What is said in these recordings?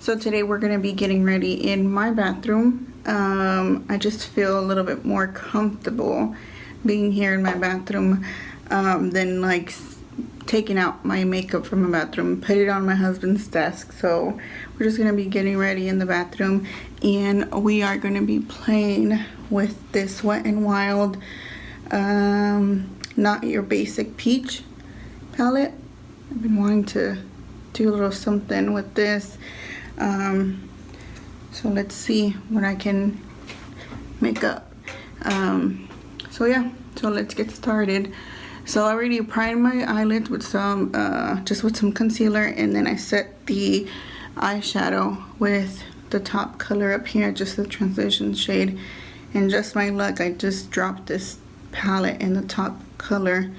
So today we're going to be getting ready in my bathroom. I just feel a little bit more comfortable being here in my bathroom than like taking out my makeup from my bathroom and put it on my husband's desk. So we're just going to be getting ready in the bathroom, and we are going to be playing with this Wet n Wild Not Your Basic Peach palette. I've been wanting to do a little something with this. So let's see what I can make up. So yeah, so let's get started. So I already primed my eyelids with some just with some concealer, and then I set the eyeshadow with the top color up here, just the transition shade. And just my luck, I just dropped this palette and the top color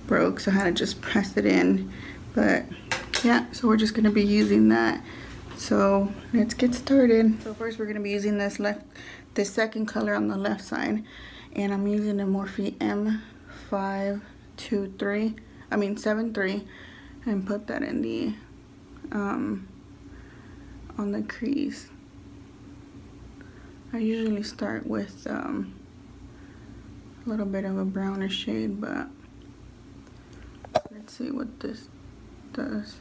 broke, so I had to just press it in. But yeah, so we're just gonna be using that. So let's get started. So first we're gonna be using this second color on the left side, and I'm using the Morphe M573, and put that in the on the crease. I usually start with a little bit of a browner shade, but let's see what this does.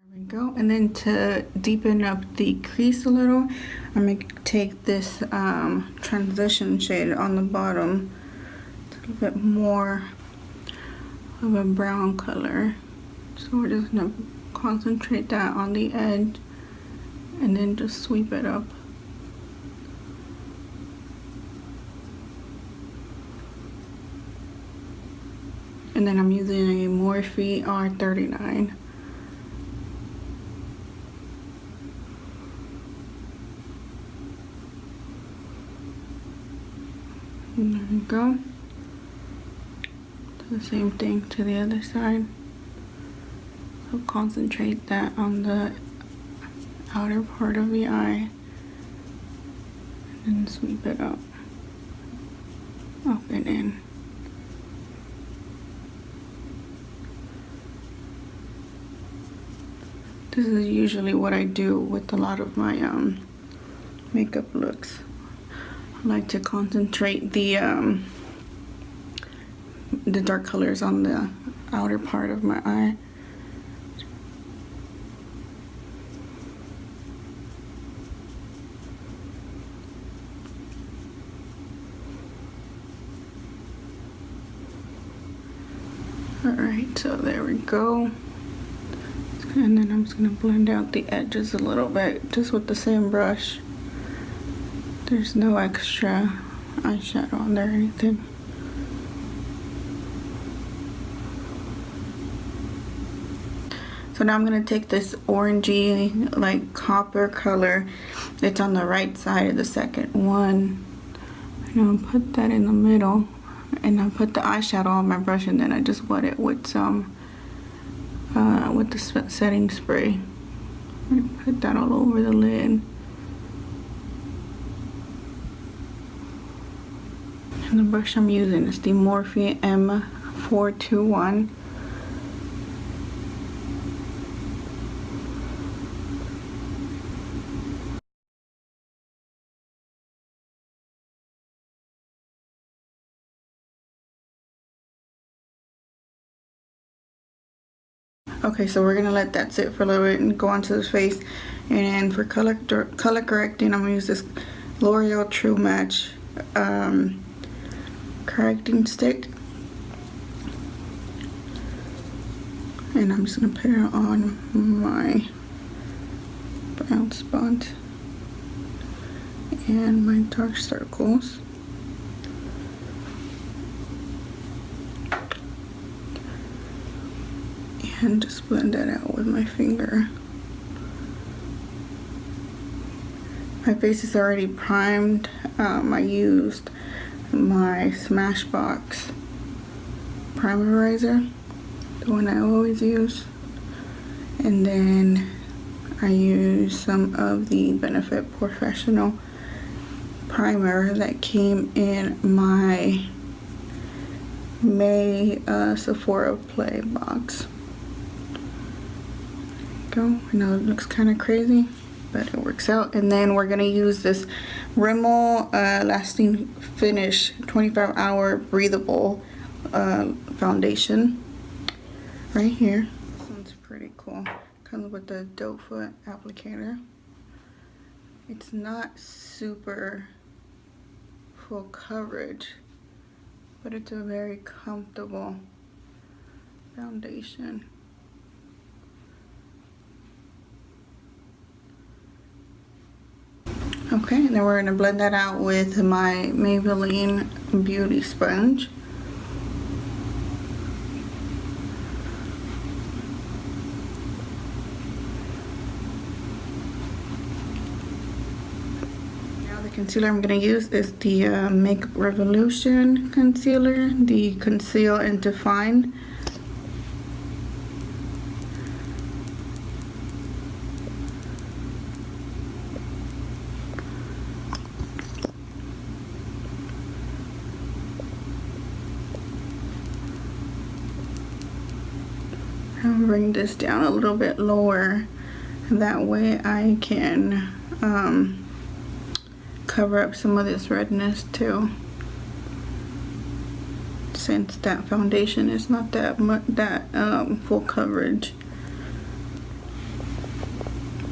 There we go. And then to deepen up the crease a little, I'm going to take this transition shade on the bottom. It's a little bit more of a brown color. So we're just going to concentrate that on the edge and then just sweep it up. And then I'm using a Morphe R39. And there we go. Do the same thing to the other side. So concentrate that on the outer part of the eye and then sweep it up and in. This is usually what I do with a lot of my makeup looks. I like to concentrate the dark colors on the outer part of my eye. Alright, so there we go. And then I'm just going to blend out the edges a little bit, just with the same brush. There's no extra eyeshadow on there or anything. So now I'm going to take this orangey, like copper color. It's on the right side of the second one. And I'll put that in the middle. And I'll put the eyeshadow on my brush, and then I just wet it with some with the setting spray. And put that all over the lid. And the brush I'm using is the Morphe M421. Okay, so we're gonna let that sit for a little bit and go onto the face. And for color correcting, I'm gonna use this L'Oreal True Match correcting stick, and I'm just gonna put it on my brown spot and my dark circles. And just blend that out with my finger. My face is already primed. I used my Smashbox primerizer, the one I always use, and then I use some of the Benefit Professional primer that came in my May Sephora Play box. There you go. I know it looks kind of crazy, but it works out. And then we're gonna use this Rimmel Lasting Finish 24-hour breathable foundation right here. This one's pretty cool. Comes with the doe foot applicator. It's not super full coverage, but it's a very comfortable foundation. Okay, and then we're gonna blend that out with my Maybelline Beauty Sponge. Now the concealer I'm gonna use is the Makeup Revolution concealer, the Conceal and Define. I'll bring this down a little bit lower, that way I can cover up some of this redness too, since that foundation is not that full coverage.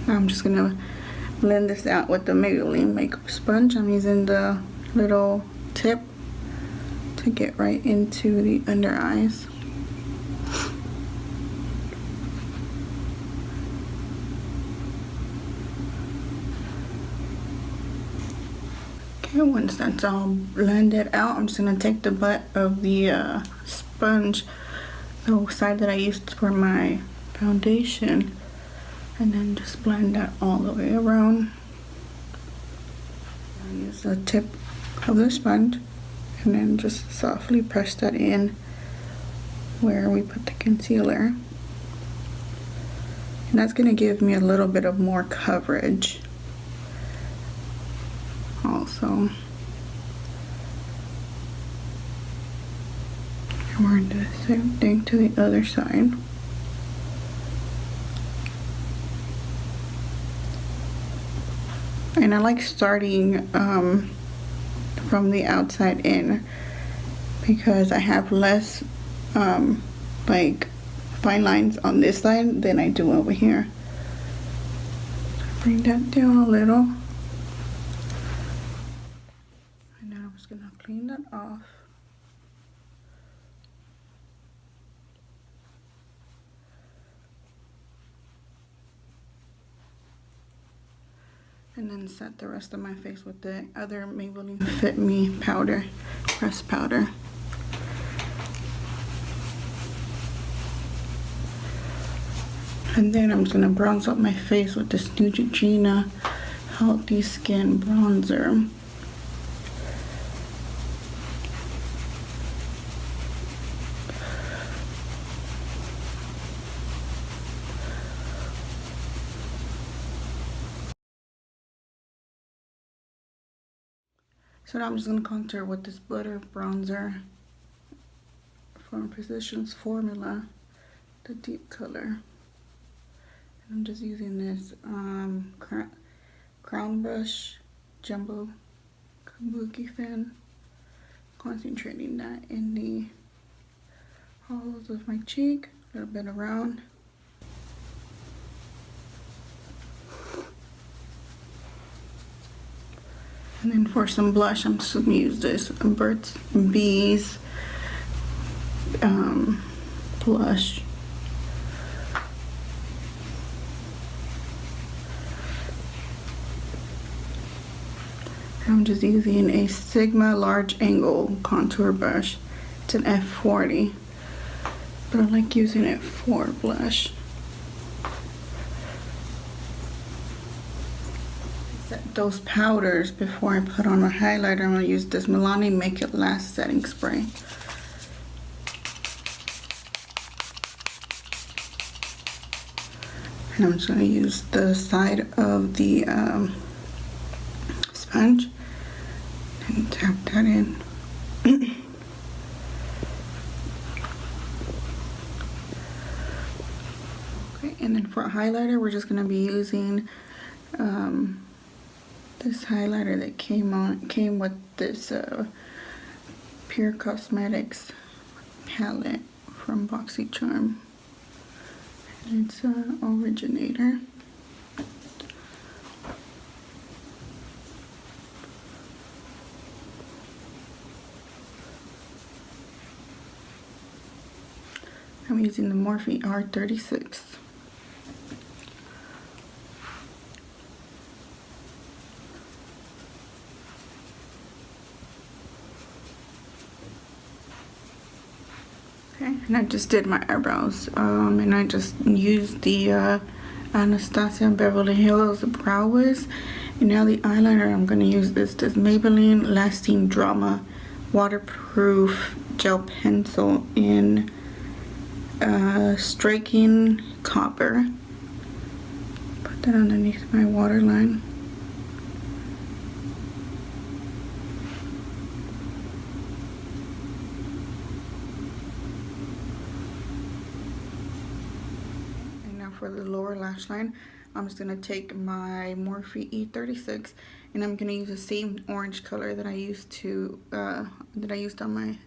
I'm just gonna blend this out with the Maybelline makeup sponge. I'm using the little tip to get right into the under eyes. Okay, once that's all blended out, I'm just gonna take the butt of the sponge, the side that I used for my foundation, and then just blend that all the way around. I use the tip of the sponge and then just softly press that in where we put the concealer. And that's gonna give me a little bit of more coverage. Also, and we're gonna do the same thing to the other side. And I like starting from the outside in because I have less like fine lines on this side than I do over here. Bring that down a little. Gonna clean that off. And then set the rest of my face with the other Maybelline Fit Me powder, pressed powder. And then I'm just gonna bronze up my face with this Neutrogena Healthy Skin Bronzer. So now I'm just going to contour with this Butter Bronzer from Physicians Formula, the deep color. And I'm just using this Crown Brush Jumbo Kabuki Fan, concentrating that in the hollows of my cheek, a little bit around. And then for some blush, I'm just gonna use this Burt's Bees blush. I'm just using a Sigma large angle contour brush. It's an F40, but I like using it for blush. set those powders before I put on a highlighter. I'm going to use this Milani Make It Last setting spray. And I'm just going to use the side of the sponge and tap that in. Okay, and then for a highlighter, we're just going to be using this highlighter that came with this Pure Cosmetics palette from BoxyCharm. It's Originator. I'm using the Morphe R36. Okay, and I just did my eyebrows, and I just used the Anastasia Beverly Hills Brow Wiz. And now the eyeliner I'm going to use is this Maybelline Lasting Drama Waterproof Gel Pencil in Striking Copper. Put that underneath my waterline. For the lower lash line, I'm just gonna take my Morphe E36 and I'm gonna use the same orange color that I used on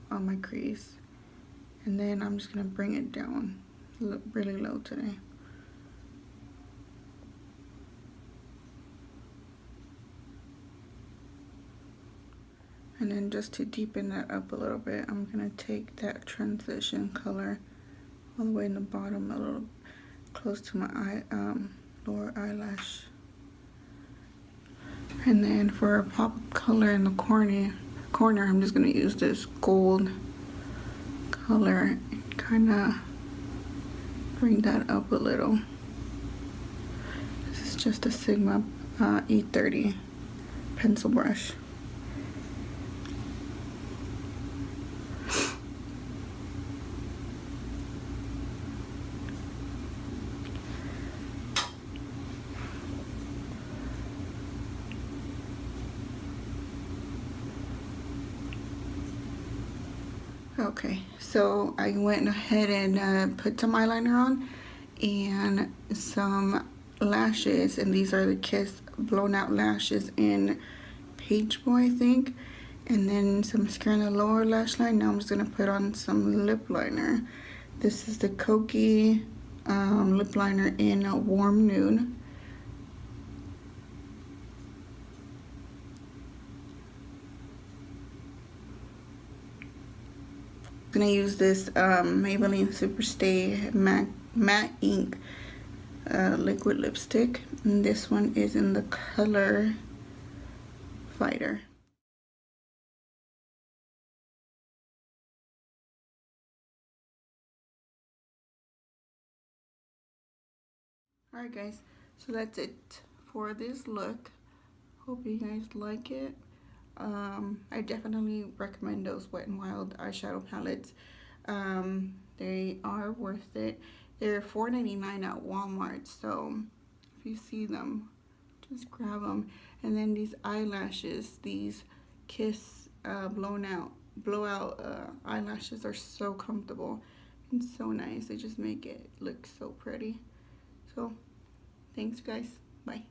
my crease, and then I'm just gonna bring it down really low today. And then just to deepen that up a little bit, I'm gonna take that transition color all the way in the bottom, a little close to my lower eyelash. And then for a pop color in the corner, I'm just gonna use this gold color and kind of bring that up a little. This is just a Sigma E30 pencil brush. Okay, so I went ahead and put some eyeliner on and some lashes, and these are the Kiss Blown Out Lashes in Page Boy, I think, and then some mascara in the lower lash line. Now I'm just gonna put on some lip liner. This is the Kokie lip liner in a Warm Nude. I'm gonna use this Maybelline Superstay Matte Ink liquid lipstick, and this one is in the color Fighter. Alright guys, so that's it for this look. Hope you guys like it. I definitely recommend those Wet n Wild eyeshadow palettes. They are worth it. They're $4.99 at Walmart, so if you see them, just grab them. And then these eyelashes, these Kiss blowout eyelashes are so comfortable and so nice. They just make it look so pretty. So thanks guys, bye.